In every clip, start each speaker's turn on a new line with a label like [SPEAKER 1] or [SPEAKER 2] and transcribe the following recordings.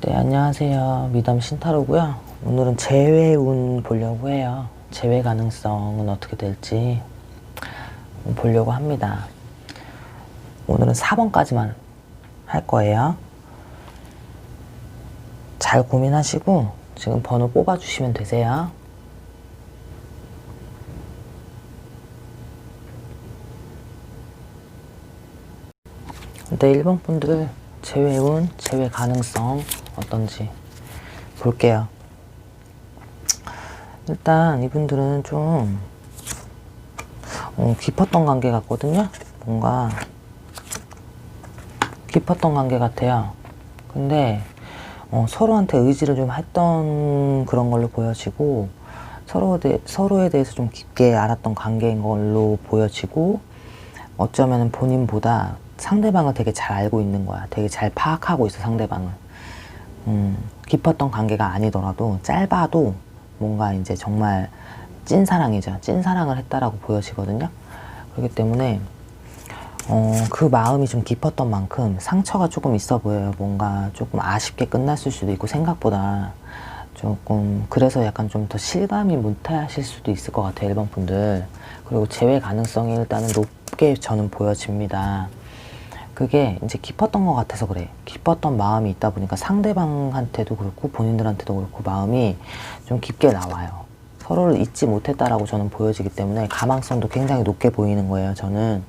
[SPEAKER 1] 네, 안녕하세요. 미담 신타로고요. 오늘은 재회운 보려고 해요. 재회 가능성은 어떻게 될지 보려고 합니다. 오늘은 4번까지만 할 거예요. 잘 고민하시고 지금 번호 뽑아주시면 되세요. 네, 1번 분들 재회운, 재회 가능성 어떤지 볼게요. 일단 이분들은 좀 깊었던 관계 같거든요. 뭔가 깊었던 관계 같아요. 근데 서로한테 의지를 좀 했던 그런 걸로 보여지고 서로에 대해서 좀 깊게 알았던 관계인 걸로 보여지고, 어쩌면 본인보다 상대방을 되게 잘 알고 있는 거야. 되게 잘 파악하고 있어, 상대방을. 깊었던 관계가 아니더라도 짧아도 뭔가 이제 정말 찐사랑이죠. 찐사랑을 했다라고 보여지거든요. 그렇기 때문에 그 마음이 좀 깊었던 만큼 상처가 조금 있어 보여요. 뭔가 조금 아쉽게 끝났을 수도 있고, 생각보다 조금, 그래서 약간 좀 더 실감이 못하실 수도 있을 것 같아요, 1번 분들. 그리고 재회 가능성이 일단은 높게 저는 보여집니다. 그게 이제 깊었던 것 같아서 그래. 깊었던 마음이 있다 보니까 상대방한테도 그렇고 본인들한테도 그렇고 마음이 좀 깊게 나와요. 서로를 잊지 못했다라고 저는 보여지기 때문에 가망성도 굉장히 높게 보이는 거예요. 저는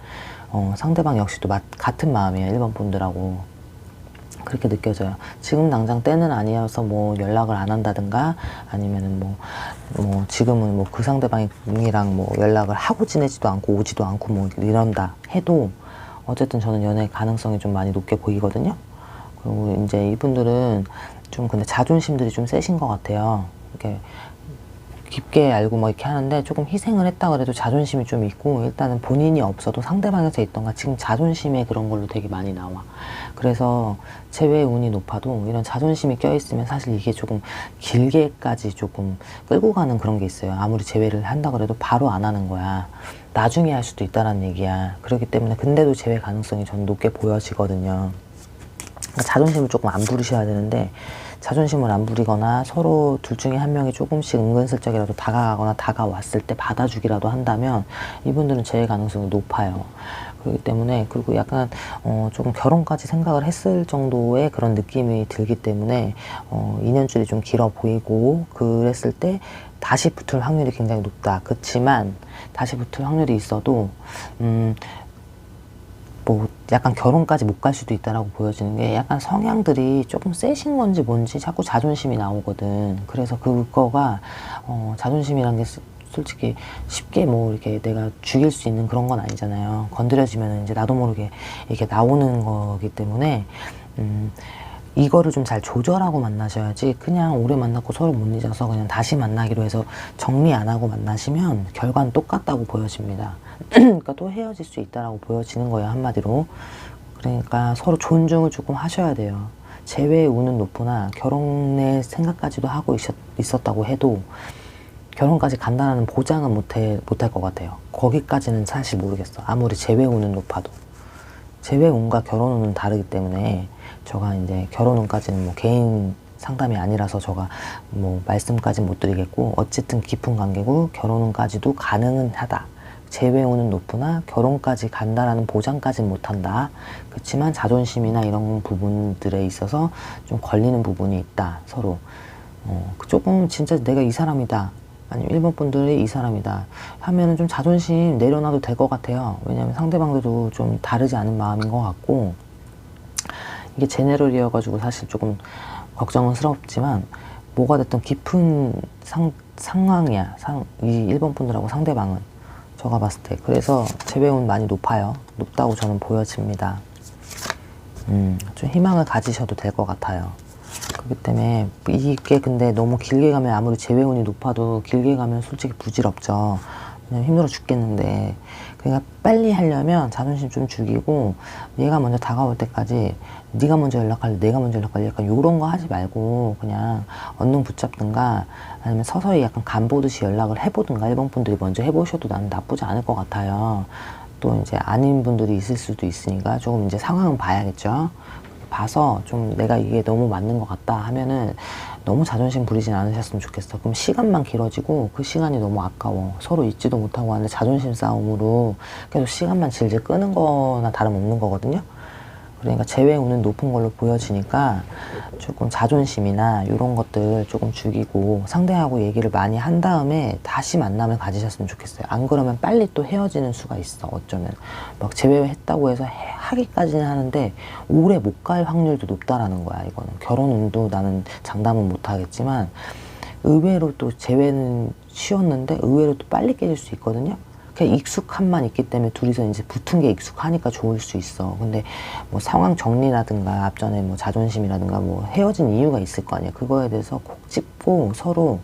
[SPEAKER 1] 상대방 역시도 같은 마음이에요, 1번 분들하고. 그렇게 느껴져요. 지금 당장 때는 아니어서 뭐 연락을 안 한다든가, 아니면은 뭐 지금은 뭐 그 상대방이랑 뭐 연락을 하고 지내지도 않고 오지도 않고 뭐 이런다 해도 어쨌든 저는 연애 가능성이 좀 많이 높게 보이거든요. 그리고 이제 이분들은 좀 근데 자존심들이 좀 세신 것 같아요. 이렇게 깊게 알고 뭐 이렇게 하는데 조금 희생을 했다 그래도 자존심이 좀 있고, 일단은 본인이 없어도 상대방에서 있던가 지금 자존심에 그런 걸로 되게 많이 나와. 그래서 재회 운이 높아도 이런 자존심이 껴있으면 사실 이게 조금 길게까지 조금 끌고 가는 그런 게 있어요. 아무리 재회를 한다 그래도 바로 안 하는 거야. 나중에 할 수도 있다라는 얘기야. 그렇기 때문에 근데도 재회 가능성이 전 높게 보여지거든요. 자존심을 조금 안 부리셔야 되는데, 자존심을 안 부리거나 서로 둘 중에 한 명이 조금씩 은근슬쩍이라도 다가가거나 다가왔을 때 받아주기라도 한다면 이분들은 재회 가능성이 높아요. 그렇기 때문에, 그리고 약간 조금 결혼까지 생각을 했을 정도의 그런 느낌이 들기 때문에 인연줄이 좀 길어 보이고, 그랬을 때 다시 붙을 확률이 굉장히 높다. 그렇지만 다시 붙을 확률이 있어도 뭐 약간 결혼까지 못 갈 수도 있다라고 보여지는 게, 약간 성향들이 조금 세신 건지 뭔지 자꾸 자존심이 나오거든. 그래서 그거가 자존심이란 게 솔직히 쉽게 뭐 이렇게 내가 죽일 수 있는 그런 건 아니잖아요. 건드려지면 이제 나도 모르게 이렇게 나오는 거기 때문에 이거를 좀 잘 조절하고 만나셔야지, 그냥 오래 만났고 서로 못 잊어서 그냥 다시 만나기로 해서 정리 안 하고 만나시면 결과는 똑같다고 보여집니다. 그러니까 또 헤어질 수 있다라고 보여지는 거예요, 한마디로. 그러니까 서로 존중을 조금 하셔야 돼요. 재회 운은 높으나 결혼의 생각까지도 하고 있었다고 해도 결혼까지 간다는 보장은 못할 것 같아요. 거기까지는 사실 모르겠어. 아무리 재회 운은 높아도. 재회 운과 결혼 운은 다르기 때문에, 저가 이제 결혼 운까지는 뭐 개인 상담이 아니라서 저가 뭐 말씀까지 못 드리겠고, 어쨌든 깊은 관계고 결혼 운까지도 가능은 하다. 재회 운은 높으나 결혼까지 간다라는 보장까지는 못한다. 그렇지만 자존심이나 이런 부분들에 있어서 좀 걸리는 부분이 있다, 서로. 조금 진짜 내가 이 사람이다, 아니면 1번 분들이 이 사람이다 하면은 좀 자존심 내려놔도 될 것 같아요. 왜냐면 상대방들도 좀 다르지 않은 마음인 것 같고, 이게 제네럴이어가지고 사실 조금 걱정은 스럽지만, 뭐가 됐든 깊은 상황이야. 이 1번 분들하고 상대방은. 제가 봤을 때. 그래서 재회운 많이 높아요. 높다고 저는 보여집니다. 좀 희망을 가지셔도 될 것 같아요. 그렇기 때문에 이게 근데 너무 길게 가면, 아무리 재회운이 높아도 길게 가면 솔직히 부질없죠. 그냥 힘들어 죽겠는데. 그러니까 빨리 하려면 자존심 좀 죽이고, 얘가 먼저 다가올 때까지 네가 먼저 연락할래, 내가 먼저 연락할래, 약간 요런 거 하지 말고 그냥 언능 붙잡든가, 아니면 서서히 약간 간 보듯이 연락을 해보든가. 1번 분들이 먼저 해보셔도 나는 나쁘지 않을 것 같아요. 또 이제 아닌 분들이 있을 수도 있으니까 조금 이제 상황은 봐야겠죠. 봐서 좀 내가 이게 너무 맞는 것 같다 하면은 너무 자존심 부리진 않으셨으면 좋겠어. 그럼 시간만 길어지고 그 시간이 너무 아까워. 서로 잊지도 못하고 하는데 자존심 싸움으로 계속 시간만 질질 끄는 거나 다름없는 거거든요. 그러니까 재회운은 높은 걸로 보여지니까 조금 자존심이나 이런 것들 조금 죽이고 상대하고 얘기를 많이 한 다음에 다시 만남을 가지셨으면 좋겠어요. 안 그러면 빨리 또 헤어지는 수가 있어. 어쩌면 막 재회했다고 해서 하기까지는 하는데 오래 못 갈 확률도 높다라는 거야. 이거는 결혼운도 나는 장담은 못 하겠지만 의외로 또 재회는 쉬웠는데 의외로 또 빨리 깨질 수 있거든요. 그냥 익숙함만 있기 때문에 둘이서 이제 붙은 게 익숙하니까 좋을 수 있어. 근데 뭐 상황 정리라든가 앞전에 뭐 자존심이라든가 뭐 헤어진 이유가 있을 거 아니야. 그거에 대해서 콕 짚고 서로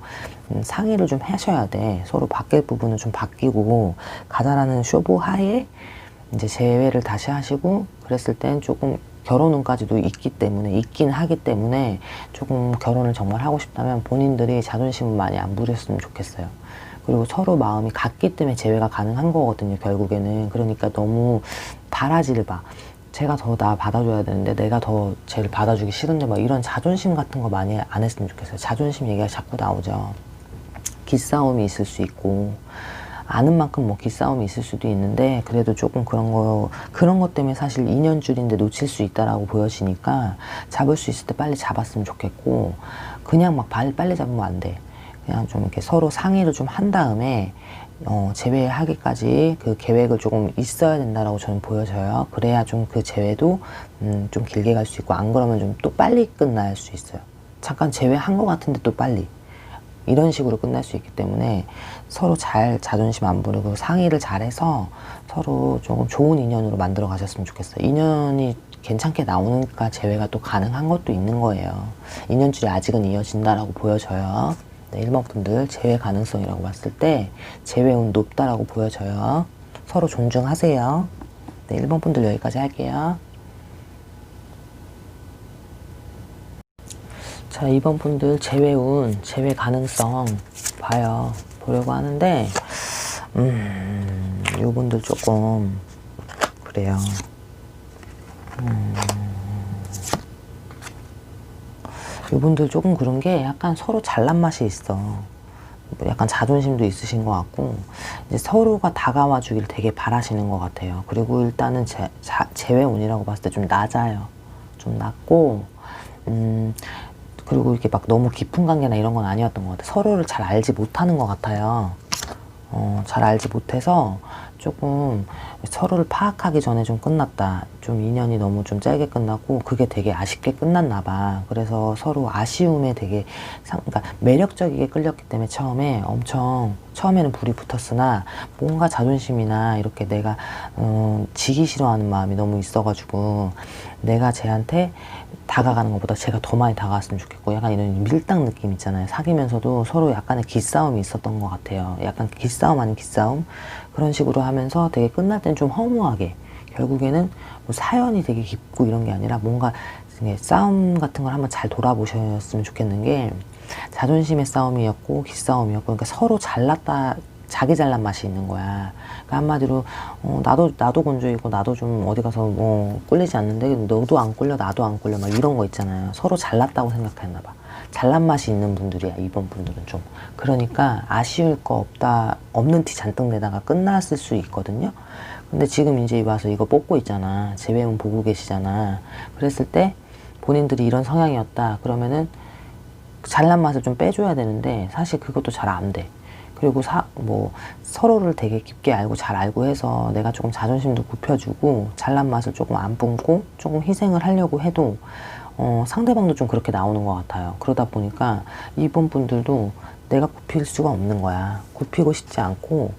[SPEAKER 1] 상의를 좀 하셔야 돼. 서로 바뀔 부분은 좀 바뀌고 가자라는 쇼부 하에 이제 재회를 다시 하시고 그랬을 땐 조금 결혼운까지도 있긴 하기 때문에 조금 결혼을 정말 하고 싶다면 본인들이 자존심은 많이 안 부렸으면 좋겠어요. 그리고 서로 마음이 같기 때문에 재회가 가능한 거거든요, 결국에는. 그러니까 너무 바라지를 마. 제가 더 나 받아줘야 되는데 내가 더 쟤를 받아주기 싫은데 막 이런 자존심 같은 거 많이 안 했으면 좋겠어요. 자존심 얘기가 자꾸 나오죠. 기싸움이 있을 수 있고 아는 만큼 뭐 기싸움이 있을 수도 있는데 그래도 조금 그런 것 때문에 사실 인연줄인데 놓칠 수 있다라고 보여지니까 잡을 수 있을 때 빨리 잡았으면 좋겠고 그냥 막 빨리 잡으면 안 돼. 그냥 좀 이렇게 서로 상의를 좀 한 다음에 재회하기까지 그 계획을 조금 있어야 된다라고 저는 보여져요. 그래야 좀 그 재회도 좀 길게 갈 수 있고 안 그러면 좀 또 빨리 끝날 수 있어요. 잠깐 재회한 것 같은데 또 빨리 이런 식으로 끝날 수 있기 때문에 서로 잘 자존심 안 부리고 상의를 잘해서 서로 조금 좋은 인연으로 만들어 가셨으면 좋겠어요. 인연이 괜찮게 나오니까 재회가 또 가능한 것도 있는 거예요. 인연줄이 아직은 이어진다라고 보여져요. 네, 1번 분들 재회 가능성이라고 봤을 때 재회운 높다라고 보여져요. 서로 존중하세요. 네, 1번 분들 여기까지 할게요. 자, 2번 분들 재회운, 재회 가능성 보려고 하는데 요분들 조금 그래요. 이분들 조금 그런 게 약간 서로 잘난 맛이 있어. 약간 자존심도 있으신 것 같고 이제 서로가 다가와 주길 되게 바라시는 것 같아요. 그리고 일단은 재회운이라고 봤을 때 좀 낮아요. 좀 낮고 그리고 이렇게 막 너무 깊은 관계나 이런 건 아니었던 것 같아요. 서로를 잘 알지 못하는 것 같아요. 잘 알지 못해서 조금 서로를 파악하기 전에 좀 끝났다. 좀 인연이 너무 좀 짧게 끝났고 그게 되게 아쉽게 끝났나 봐. 그래서 서로 아쉬움에 되게 그러니까 매력적이게 끌렸기 때문에 처음에는 불이 붙었으나 뭔가 자존심이나 이렇게 내가 지기 싫어하는 마음이 너무 있어가지고 내가 쟤한테 다가가는 것보다 제가 더 많이 다가갔으면 좋겠고 약간 이런 밀당 느낌 있잖아요. 사귀면서도 서로 약간의 기싸움이 있었던 것 같아요. 약간 기싸움 아닌 기싸움 그런 식으로 하면서 되게 끝날 땐 좀 허무하게 결국에는 뭐 사연이 되게 깊고 이런 게 아니라 뭔가 싸움 같은 걸 한번 잘 돌아보셨으면 좋겠는 게 자존심의 싸움이었고 기싸움이었고 그러니까 서로 잘났다 자기 잘난 맛이 있는 거야. 그러니까 한마디로 나도 건조이고 나도 좀 어디 가서 뭐 꿀리지 않는데 너도 안 꿀려 나도 안 꿀려 막 이런 거 있잖아요. 서로 잘났다고 생각했나 봐. 잘난 맛이 있는 분들이야. 이번 분들은 좀 그러니까 아쉬울 거 없는 티 잔뜩 내다가 끝났을 수 있거든요. 근데 지금 이제 와서 이거 뽑고 있잖아. 재회운 보고 계시잖아. 그랬을 때 본인들이 이런 성향이었다 그러면은 잘난 맛을 좀 빼줘야 되는데 사실 그것도 잘 안 돼. 그리고 서로를 되게 깊게 알고 잘 알고 해서 내가 조금 자존심도 굽혀주고 잘난 맛을 조금 안 뿜고 조금 희생을 하려고 해도 상대방도 좀 그렇게 나오는 것 같아요. 그러다 보니까 이번 분들도 내가 굽힐 수가 없는 거야. 굽히고 싶지 않고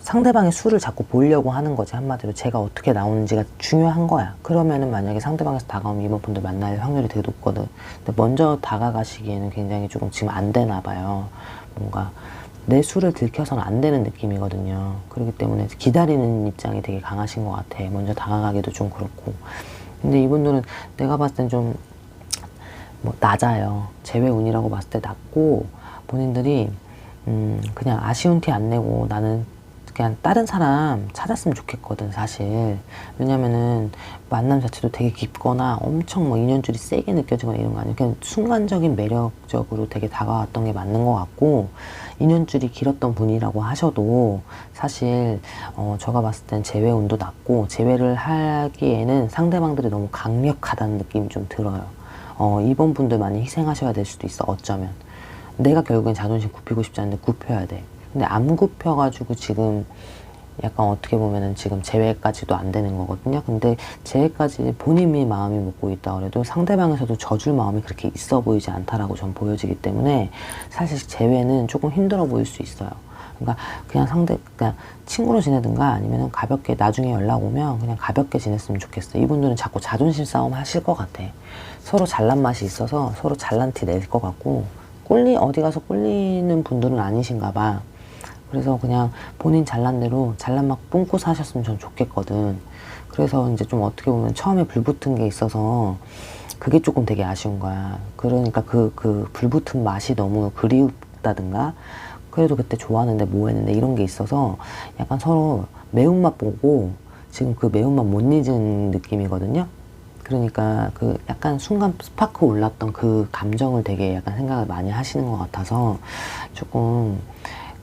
[SPEAKER 1] 상대방의 수를 자꾸 보려고 하는 거지. 한마디로 제가 어떻게 나오는지가 중요한 거야. 그러면은 만약에 상대방에서 다가오면 이번 분들 만날 확률이 되게 높거든. 근데 먼저 다가가시기에는 굉장히 조금 지금 안 되나 봐요. 뭔가 내 수를 들켜서는 안 되는 느낌이거든요. 그렇기 때문에 기다리는 입장이 되게 강하신 것 같아. 먼저 다가가기도 좀 그렇고. 근데 이분들은 내가 봤을 땐 좀 낮아요. 재회운이라고 봤을 때 낮고 본인들이 그냥 아쉬운 티 안 내고 나는 그냥 다른 사람 찾았으면 좋겠거든 사실. 왜냐면은 만남 자체도 되게 깊거나 엄청 뭐 인연줄이 세게 느껴지거나 이런 거 아니에요. 그냥 순간적인 매력적으로 되게 다가왔던 게 맞는 것 같고, 인연줄이 길었던 분이라고 하셔도 사실 제가 봤을 땐 재회 운도 낮고, 재회를 하기에는 상대방들이 너무 강력하다는 느낌이 좀 들어요. 이번 분들 많이 희생하셔야 될 수도 있어. 어쩌면 내가 결국엔 자존심 굽히고 싶지 않은데 굽혀야 돼. 근데 안 굽혀가지고 지금 약간 어떻게 보면은 지금 재회까지도 안 되는 거거든요. 근데 재회까지 본인이 마음이 먹고 있다 그래도 상대방에서도 져줄 마음이 그렇게 있어 보이지 않다라고 전 보여지기 때문에 사실 재회는 조금 힘들어 보일 수 있어요. 그러니까 그냥 친구로 지내든가 아니면 가볍게 나중에 연락 오면 그냥 가볍게 지냈으면 좋겠어. 이분들은 자꾸 자존심 싸움 하실 것 같아. 서로 잘난 맛이 있어서 서로 잘난 티 낼 것 같고, 어디 가서 꼴리는 분들은 아니신가 봐. 그래서 그냥 본인 잘난 대로 잘난 맛 뿜고 사셨으면 전 좋겠거든. 그래서 이제 좀 어떻게 보면 처음에 불붙은 게 있어서 그게 조금 되게 아쉬운 거야. 그러니까 그 불붙은 맛이 너무 그리웠다든가, 그래도 그때 좋아하는데 뭐 했는데 이런 게 있어서 약간 서로 매운맛 보고 지금 그 매운맛 못 잊은 느낌이거든요. 그러니까 그 약간 순간 스파크 올랐던 그 감정을 되게 약간 생각을 많이 하시는 것 같아서 조금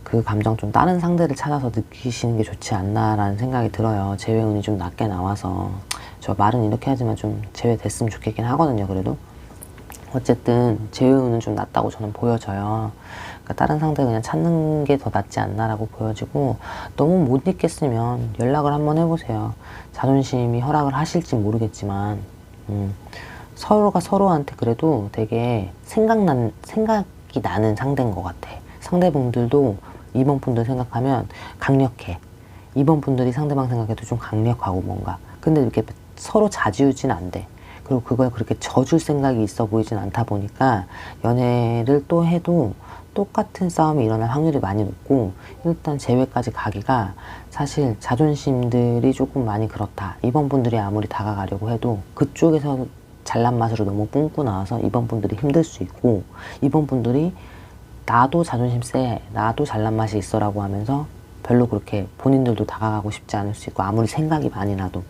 [SPEAKER 1] 그 감정 좀 다른 상대를 찾아서 느끼시는 게 좋지 않나라는 생각이 들어요. 재회운이 좀 낮게 나와서. 저 말은 이렇게 하지만 좀 재회됐으면 좋겠긴 하거든요. 그래도 어쨌든 재회운은 좀 낮다고 저는 보여져요. 그러니까 다른 상대 그냥 찾는 게 더 낫지 않나라고 보여지고, 너무 못 잊겠으면 연락을 한번 해보세요. 자존심이 허락을 하실지 모르겠지만 서로가 서로한테 그래도 되게 생각이 나는 상대인 것 같아. 상대분들도 이번 분들 생각하면 강력해. 이번 분들이 상대방 생각해도 좀 강력하고 뭔가. 근데 이렇게 서로 좌지우지는 안 돼. 그리고 그걸 그렇게 져줄 생각이 있어 보이진 않다 보니까 연애를 또 해도 똑같은 싸움이 일어날 확률이 많이 높고, 일단 재회까지 가기가 사실 자존심들이 조금 많이 그렇다. 이번 분들이 아무리 다가가려고 해도 그쪽에서 잘난 맛으로 너무 뿜고 나와서 이번 분들이 힘들 수 있고, 이번 분들이 나도 자존심 세, 나도 잘난 맛이 있어라고 하면서 별로 그렇게 본인들도 다가가고 싶지 않을 수 있고, 아무리 생각이 많이 나도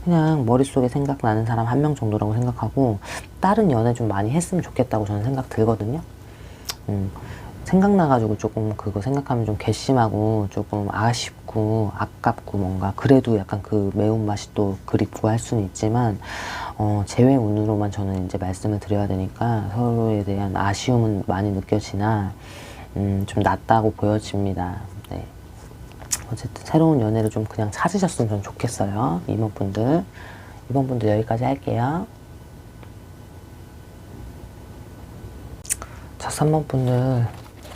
[SPEAKER 1] 그냥 머릿속에 생각나는 사람 한 명 정도라고 생각하고, 다른 연애 좀 많이 했으면 좋겠다고 저는 생각 들거든요. 생각나가지고 조금 그거 생각하면 좀 괘씸하고 조금 아쉽고 아깝고 뭔가 그래도 약간 그 매운맛이 또 그립고 할 수는 있지만, 재회 운으로만 저는 이제 말씀을 드려야 되니까 서로에 대한 아쉬움은 많이 느껴지나 좀 낫다고 보여집니다. 네. 어쨌든 새로운 연애를 좀 그냥 찾으셨으면 저는 좋겠어요. 이번 분들 여기까지 할게요. 자, 3번 분들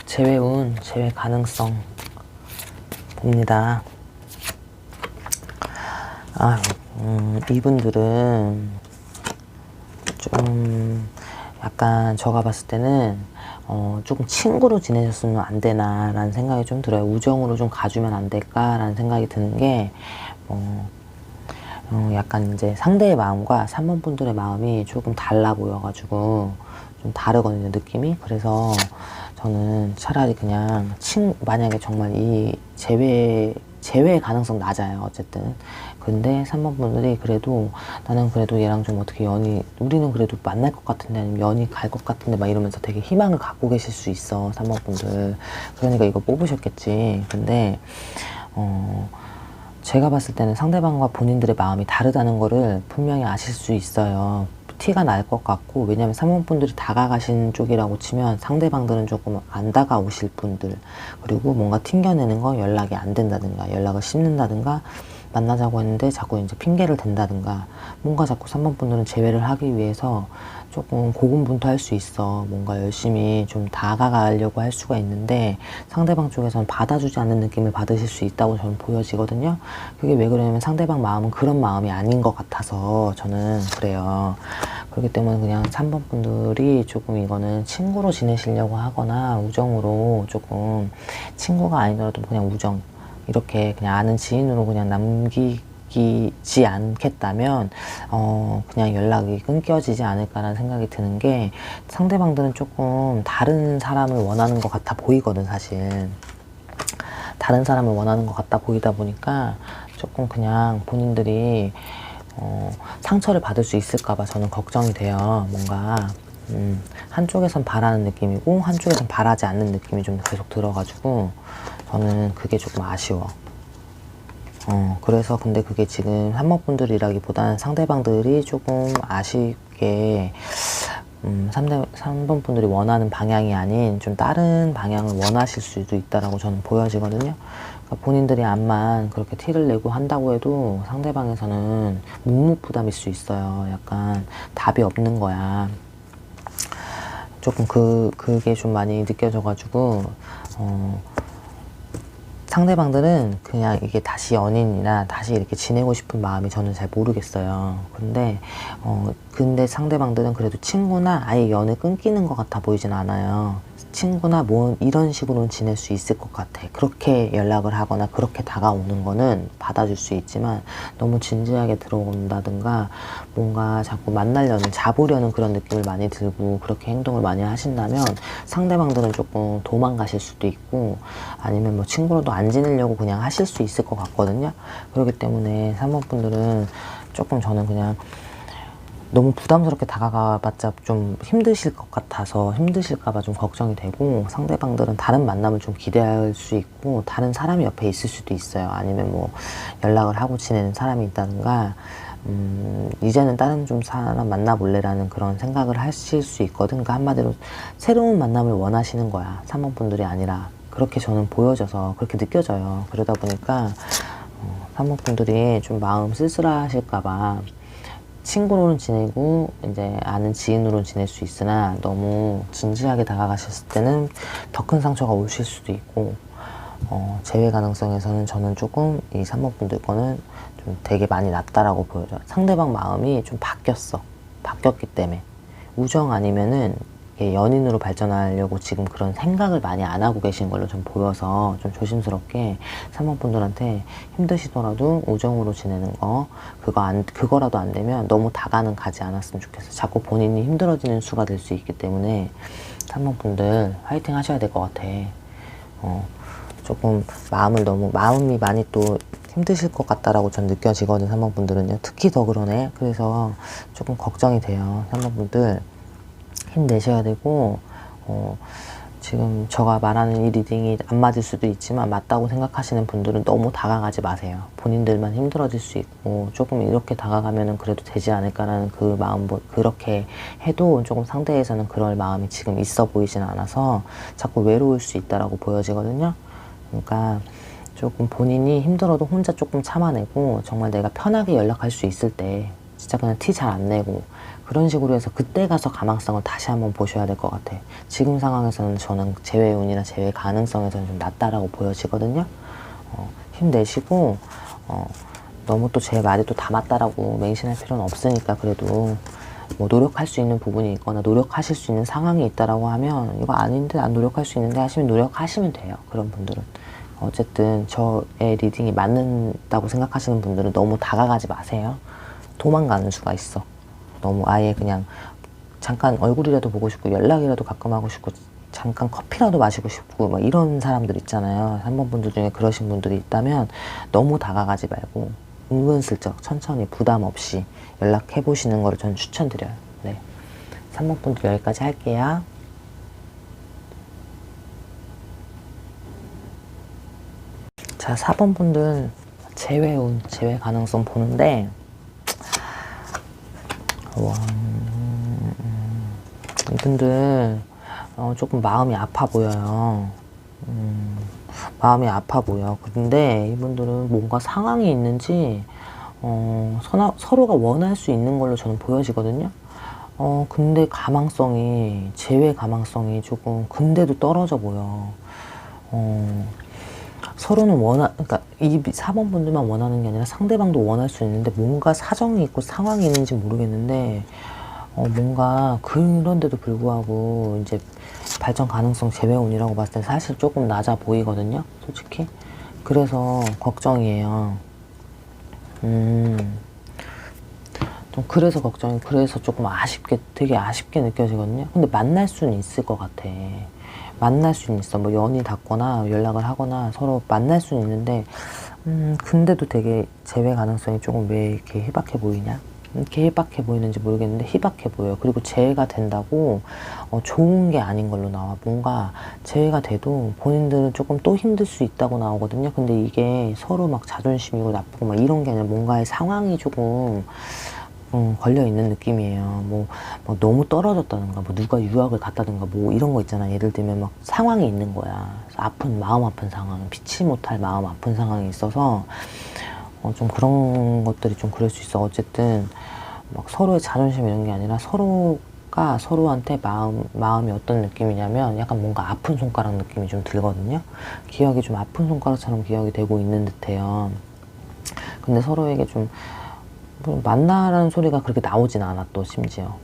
[SPEAKER 1] 재회운, 재회 가능성 봅니다. 이분들은 좀 약간 제가 봤을 때는 조금 친구로 지내셨으면 안 되나라는 생각이 좀 들어요. 우정으로 좀 가주면 안 될까라는 생각이 드는 게, 약간 이제 상대의 마음과 3번 분들의 마음이 조금 달라 보여가지고 좀 다르거든요, 느낌이. 그래서 저는 차라리 그냥 만약에 정말 이 재회 가능성 낮아요, 어쨌든. 근데 3번 분들이 그래도 나는 그래도 얘랑 좀 어떻게 우리는 그래도 만날 것 같은데 아니면 연이 갈 것 같은데 막 이러면서 되게 희망을 갖고 계실 수 있어, 3번 분들. 그러니까 이거 뽑으셨겠지. 근데 제가 봤을 때는 상대방과 본인들의 마음이 다르다는 거를 분명히 아실 수 있어요. 티가 날 것 같고, 왜냐면 3번 분들이 다가가신 쪽이라고 치면 상대방들은 조금 안 다가오실 분들, 그리고 뭔가 튕겨내는 거, 연락이 안 된다든가 연락을 씹는다든가 만나자고 했는데 자꾸 이제 핑계를 댄다든가, 뭔가 자꾸 3번 분들은 재회를 하기 위해서 조금 고군분투할 수 있어. 뭔가 열심히 좀 다가가려고 할 수가 있는데 상대방 쪽에서는 받아주지 않는 느낌을 받으실 수 있다고 저는 보여지거든요. 그게 왜 그러냐면 상대방 마음은 그런 마음이 아닌 것 같아서 저는 그래요. 그렇기 때문에 그냥 3번 분들이 조금 이거는 친구로 지내시려고 하거나 우정으로 조금, 친구가 아니더라도 그냥 우정, 이렇게 그냥 아는 지인으로 그냥 남기지 않겠다면 그냥 연락이 끊겨지지 않을까라는 생각이 드는 게, 상대방들은 조금 다른 사람을 원하는 것 같아 보이거든 사실. 다른 사람을 원하는 것 같다 보이다 보니까 조금 그냥 본인들이 상처를 받을 수 있을까봐 저는 걱정이 돼요. 뭔가 한쪽에선 바라는 느낌이고 한쪽에선 바라지 않는 느낌이 좀 계속 들어가지고 저는 그게 조금 아쉬워. 그래서 근데 그게 지금 한번분들이라기보다는 상대방들이 조금 아쉽게 3번 분들이 원하는 방향이 아닌 좀 다른 방향을 원하실 수도 있다라고 저는 보여지거든요. 그러니까 본인들이 암만 그렇게 티를 내고 한다고 해도 상대방에서는 묵묵부담일 수 있어요. 약간 답이 없는 거야. 조금 그게 좀 많이 느껴져가지고 상대방들은 그냥 이게 다시 연인이나 다시 이렇게 지내고 싶은 마음이 저는 잘 모르겠어요. 근데 상대방들은 그래도 친구나 아예 연애 끊기는 것 같아 보이진 않아요. 친구나 뭐 이런 식으로는 지낼 수 있을 것 같아. 그렇게 연락을 하거나 그렇게 다가오는 거는 받아줄 수 있지만 너무 진지하게 들어온다든가 뭔가 자꾸 만나려는 잡으려는 그런 느낌을 많이 들고 그렇게 행동을 많이 하신다면 상대방들은 조금 도망가실 수도 있고 아니면 뭐 친구로도 안 지내려고 그냥 하실 수 있을 것 같거든요. 그렇기 때문에 3번 분들은 조금 저는 그냥 너무 부담스럽게 다가가봤자 좀 힘드실 것 같아서 힘드실까봐 좀 걱정이 되고 상대방들은 다른 만남을 좀 기대할 수 있고 다른 사람이 옆에 있을 수도 있어요. 아니면 뭐 연락을 하고 지내는 사람이 있다든가 이제는 다른 좀 사람 만나볼래라는 그런 생각을 하실 수 있거든. 그러니까 한마디로 새로운 만남을 원하시는 거야. 3번 분들이 아니라 그렇게 저는 보여져서 그렇게 느껴져요. 그러다 보니까 3번 분들이 좀 마음 쓸쓸하실까봐 친구로는 지내고 이제 아는 지인으로는 지낼 수 있으나 너무 진지하게 다가가셨을 때는 더 큰 상처가 오실 수도 있고 재회 가능성에서는 저는 조금 이 3번 분들 거는 좀 되게 많이 낮다라고 보여져요. 상대방 마음이 좀 바뀌었기 때문에 우정 아니면은 연인으로 발전하려고 지금 그런 생각을 많이 안 하고 계신 걸로 좀 보여서 좀 조심스럽게 3번 분들한테 힘드시더라도 우정으로 지내는 거 그거라도 안 되면 너무 다가는 가지 않았으면 좋겠어요. 자꾸 본인이 힘들어지는 수가 될 수 있기 때문에 3번 분들 화이팅 하셔야 될 것 같아. 조금 마음이 많이 또 힘드실 것 같다라고 전 느껴지거든. 3번 분들은요. 특히 더 그러네. 그래서 조금 걱정이 돼요. 3번 분들 힘내셔야 되고 지금 제가 말하는 이 리딩이 안 맞을 수도 있지만 맞다고 생각하시는 분들은 너무 다가가지 마세요. 본인들만 힘들어질 수 있고 조금 이렇게 다가가면은 그래도 되지 않을까라는 그 마음, 그렇게 해도 조금 상대에서는 그럴 마음이 지금 있어 보이진 않아서 자꾸 외로울 수 있다라고 보여지거든요. 그러니까 조금 본인이 힘들어도 혼자 조금 참아내고 정말 내가 편하게 연락할 수 있을 때 진짜 그냥 티 잘 안 내고 그런 식으로 해서 그때 가서 가망성을 다시 한번 보셔야 될 것 같아. 지금 상황에서는 저는 재회운이나 재회 가능성에서는 좀 낮다라고 보여지거든요. 힘내시고 너무 또 제 말이 또 다 맞다라고 맹신할 필요는 없으니까 그래도 뭐 노력할 수 있는 부분이 있거나 노력하실 수 있는 상황이 있다라고 하면 이거 아닌데 안 노력할 수 있는데 하시면 노력하시면 돼요. 그런 분들은. 어쨌든 저의 리딩이 맞는다고 생각하시는 분들은 너무 다가가지 마세요. 도망가는 수가 있어. 너무 아예 그냥 잠깐 얼굴이라도 보고 싶고 연락이라도 가끔 하고 싶고 잠깐 커피라도 마시고 싶고 막 이런 사람들 있잖아요. 3번 분들 중에 그러신 분들이 있다면 너무 다가가지 말고 은근슬쩍 천천히 부담 없이 연락해 보시는 거를 저는 추천드려요. 네. 3번 분들 여기까지 할게요. 자, 4번 분들 재회운, 재회 가능성 보는데 이분들 조금 마음이 아파 보여요. 마음이 아파 보여. 근데 이분들은 뭔가 상황이 있는지 서로가 원할 수 있는 걸로 저는 보여지거든요. 근데 재회 가망성이 조금 근데도 떨어져 보여. 서로는 그러니까 이 4번 분들만 원하는 게 아니라 상대방도 원할 수 있는데 뭔가 사정이 있고 상황이 있는지 모르겠는데 뭔가 그런데도 불구하고 이제 발전 가능성 재회운이라고 봤을 때 사실 조금 낮아 보이거든요, 솔직히. 그래서 걱정이에요. 좀 그래서 그래서 조금 되게 아쉽게 느껴지거든요. 근데 만날 수는 있을 것 같아. 만날 수는 있어. 뭐 연이 닿거나 연락을 하거나 서로 만날 수는 있는데, 근데도 되게 재회 가능성이 조금 왜 이렇게 희박해 보이냐? 이렇게 희박해 보이는지 모르겠는데 희박해 보여요. 그리고 재회가 된다고 좋은 게 아닌 걸로 나와. 뭔가 재회가 돼도 본인들은 조금 또 힘들 수 있다고 나오거든요. 근데 이게 서로 막 자존심이고 나쁘고 막 이런 게 아니라 뭔가의 상황이 조금 걸려 있는 느낌이에요. 뭐 너무 떨어졌다든가, 뭐 누가 유학을 갔다든가, 뭐 이런 거 있잖아. 예를 들면 막 상황이 있는 거야. 마음 아픈 상황, 피치 못할 마음 아픈 상황이 있어서 좀 그런 것들이 좀 그럴 수 있어. 어쨌든 막 서로의 자존심 이런 게 아니라 서로가 서로한테 마음이 어떤 느낌이냐면 약간 뭔가 아픈 손가락 느낌이 좀 들거든요. 기억이 좀 아픈 손가락처럼 기억이 되고 있는 듯해요. 근데 서로에게 좀 만나라는 소리가 그렇게 나오진 않아, 또 심지어.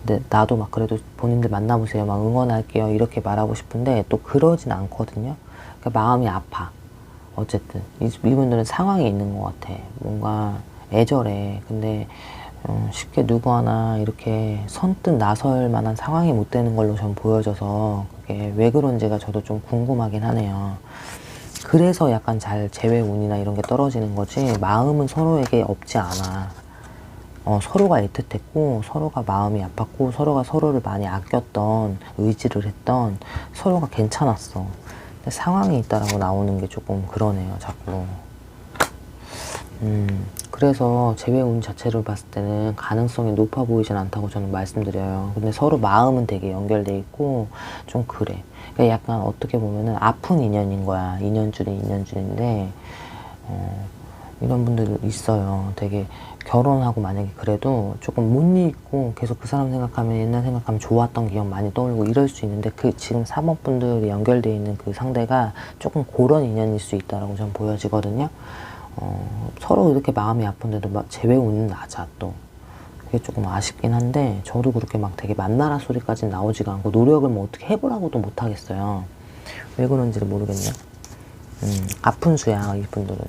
[SPEAKER 1] 근데 나도 막 그래도 본인들 만나보세요, 막 응원할게요 이렇게 말하고 싶은데 또 그러진 않거든요. 그러니까 마음이 아파. 어쨌든 이분들은 상황이 있는 것 같아. 뭔가 애절해. 근데 쉽게 누구 하나 이렇게 선뜻 나설 만한 상황이 못 되는 걸로 전 보여져서 그게 왜 그런지가 저도 좀 궁금하긴 하네요. 그래서 약간 잘 재회 운이나 이런 게 떨어지는 거지, 마음은 서로에게 없지 않아. 서로가 애틋했고, 서로가 마음이 아팠고, 서로가 서로를 많이 아꼈던, 의지를 했던, 서로가 괜찮았어. 근데 상황이 있다라고 나오는 게 조금 그러네요, 자꾸. 그래서 재회운 자체를 봤을 때는 가능성이 높아 보이진 않다고 저는 말씀드려요. 근데 서로 마음은 되게 연결돼 있고 좀 그래. 그러니까 약간 어떻게 보면은 아픈 인연인 거야. 인연줄인데 이런 분들 있어요. 되게 결혼하고 만약에 그래도 조금 못 잊고 계속 그 사람 생각하면, 옛날 생각하면 좋았던 기억 많이 떠올리고 이럴 수 있는데, 그 지금 4번 분들이 연결돼 있는 그 상대가 조금 그런 인연일 수 있다라고 전 보여지거든요. 서로 이렇게 마음이 아픈데도 막 재회 운은 낮아 또. 그게 조금 아쉽긴 한데, 저도 그렇게 막 되게 만나라 소리까지는 나오지가 않고 노력을 뭐 어떻게 해보라고도 못 하겠어요. 왜 그런지를 모르겠네. 아픈 수야 이분들은.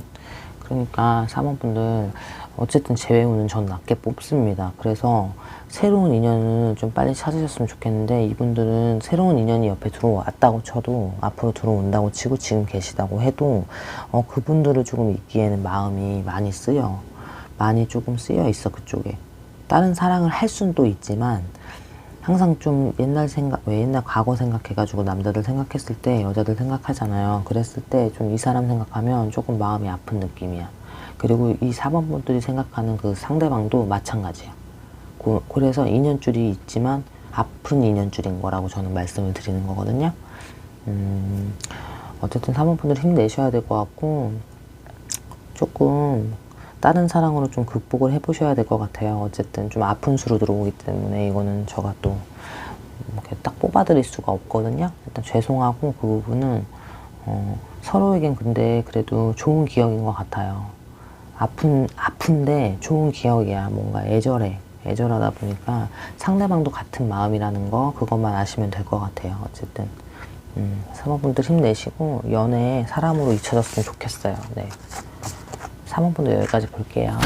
[SPEAKER 1] 그러니까 3번 분들 어쨌든 재회 운은 전 낮게 뽑습니다. 그래서 새로운 인연을 좀 빨리 찾으셨으면 좋겠는데, 이분들은 새로운 인연이 옆에 들어왔다고 쳐도, 앞으로 들어온다고 치고 지금 계시다고 해도 그분들을 조금 잊기에는 마음이 많이 쓰여. 많이 조금 쓰여 있어, 그쪽에. 다른 사랑을 할 수는 또 있지만 항상 좀 왜 옛날 과거 생각해가지고 남자들 생각했을 때 여자들 생각하잖아요. 그랬을 때 좀 이 사람 생각하면 조금 마음이 아픈 느낌이야. 그리고 이 4번 분들이 생각하는 그 상대방도 마찬가지야. 그래서 인연줄이 있지만 아픈 인연줄인 거라고 저는 말씀을 드리는 거거든요. 어쨌든 4번 분들 힘내셔야 될 것 같고, 조금 다른 사랑으로 좀 극복을 해보셔야 될 것 같아요. 어쨌든 좀 아픈 수로 들어오기 때문에 이거는 제가 또 이렇게 딱 뽑아드릴 수가 없거든요. 일단 죄송하고, 그 부분은 서로에겐 근데 그래도 좋은 기억인 것 같아요. 아픈데 좋은 기억이야. 뭔가 애절하다 보니까 상대방도 같은 마음이라는 거, 그것만 아시면 될 것 같아요. 어쨌든 3번분들 힘내시고 연애에 사람으로 잊혀졌으면 좋겠어요. 네. 3번분들 여기까지 볼게요.